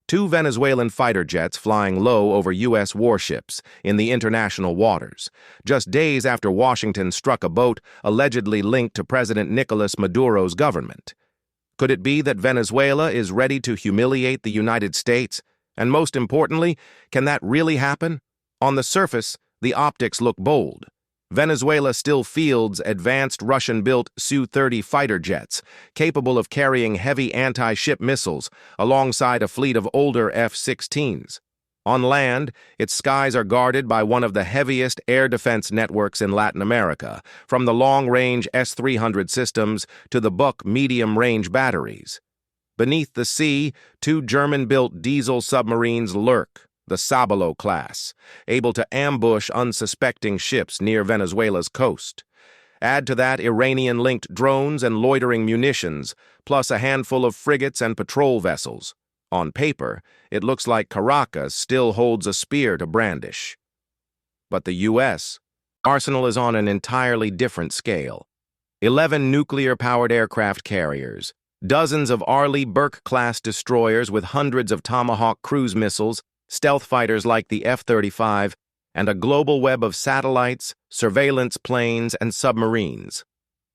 Two Venezuelan fighter jets flying low over U.S. warships in the international waters, just days after Washington struck a boat allegedly linked to President Nicolás Maduro's government. Could it be that Venezuela is ready to humiliate the United States? And most importantly, can that really happen? On the surface, the optics look bold. Venezuela still fields advanced Russian-built Su-30 fighter jets, capable of carrying heavy anti-ship missiles alongside a fleet of older F-16s. On land, its skies are guarded by one of the heaviest air defense networks in Latin America, from the long-range S-300 systems to the Buck medium-range batteries. Beneath the sea, two German-built diesel submarines lurk, the Sábalo class, able to ambush unsuspecting ships near Venezuela's coast. Add to that Iranian-linked drones and loitering munitions, plus a handful of frigates and patrol vessels. On paper, it looks like Caracas still holds a spear to brandish. But the U.S. arsenal is on an entirely different scale. 11 nuclear-powered aircraft carriers, dozens of Arleigh Burke-class destroyers with hundreds of Tomahawk cruise missiles, stealth fighters like the F-35, and a global web of satellites, surveillance planes, and submarines.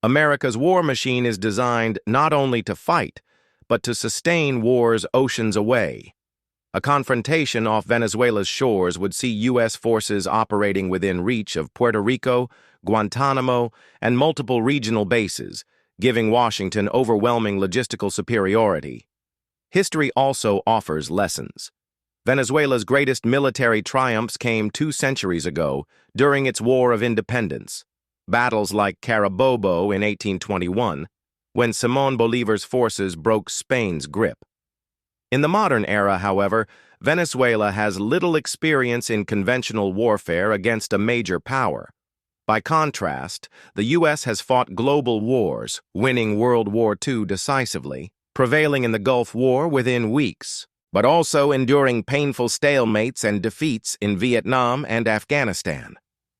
America's war machine is designed not only to fight, but to sustain wars oceans away. A confrontation off Venezuela's shores would see U.S. forces operating within reach of Puerto Rico, Guantanamo, and multiple regional bases, giving Washington overwhelming logistical superiority. History also offers lessons. Venezuela's greatest military triumphs came 2 centuries ago during its War of Independence. Battles like Carabobo in 1821, when Simón Bolívar's forces broke Spain's grip. In the modern era, however, Venezuela has little experience in conventional warfare against a major power. By contrast, the U.S. has fought global wars, winning World War II decisively, prevailing in the Gulf War within weeks, but also enduring painful stalemates and defeats in Vietnam and Afghanistan.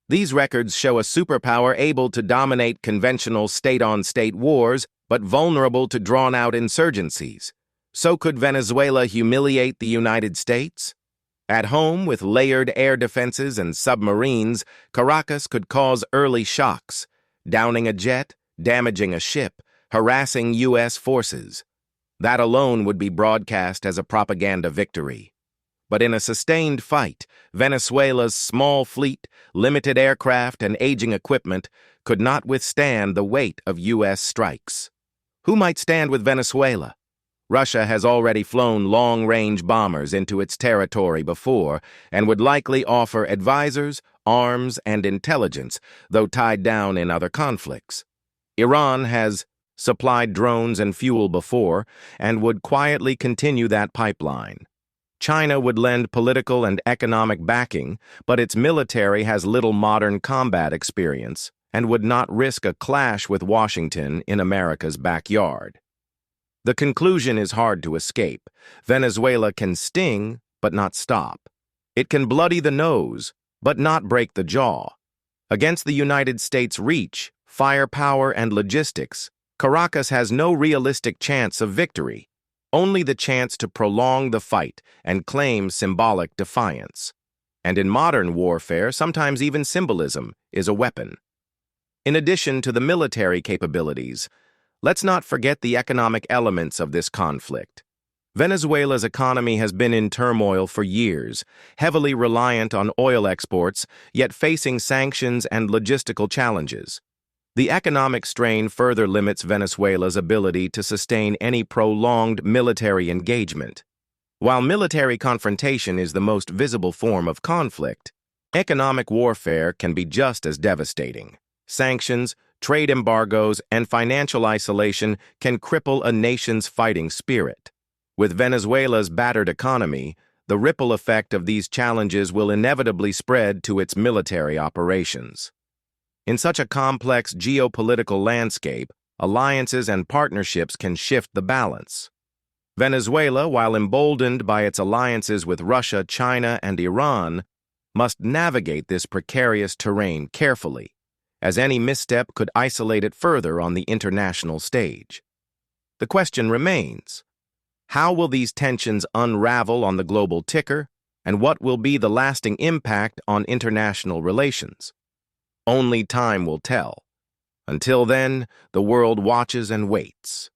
These records show a superpower able to dominate conventional state-on-state wars, but vulnerable to drawn-out insurgencies. So could Venezuela humiliate the United States? At home, with layered air defenses and submarines, Caracas could cause early shocks, downing a jet, damaging a ship, harassing U.S. forces. That alone would be broadcast as a propaganda victory. But in a sustained fight, Venezuela's small fleet, limited aircraft, and aging equipment could not withstand the weight of U.S. strikes. Who might stand with Venezuela? Russia has already flown long-range bombers into its territory before and would likely offer advisors, arms, and intelligence, though tied down in other conflicts. Iran has supplied drones and fuel before, and would quietly continue that pipeline. China would lend political and economic backing, but its military has little modern combat experience and would not risk a clash with Washington in America's backyard. The conclusion is hard to escape. Venezuela can sting, but not stop. It can bloody the nose, but not break the jaw. Against the United States' reach, firepower, and logistics, Caracas has no realistic chance of victory, only the chance to prolong the fight and claim symbolic defiance. And in modern warfare, sometimes even symbolism is a weapon. In addition to the military capabilities, let's not forget the economic elements of this conflict. Venezuela's economy has been in turmoil for years, heavily reliant on oil exports, yet facing sanctions and logistical challenges. The economic strain further limits Venezuela's ability to sustain any prolonged military engagement. While military confrontation is the most visible form of conflict, economic warfare can be just as devastating. Sanctions, trade embargoes, and financial isolation can cripple a nation's fighting spirit. With Venezuela's battered economy, the ripple effect of these challenges will inevitably spread to its military operations. In such a complex geopolitical landscape, alliances and partnerships can shift the balance. Venezuela, while emboldened by its alliances with Russia, China, and Iran, must navigate this precarious terrain carefully, as any misstep could isolate it further on the international stage. The question remains: How will these tensions unravel on the global ticker, and what will be the lasting impact on international relations? Only time will tell. Until then, the world watches and waits.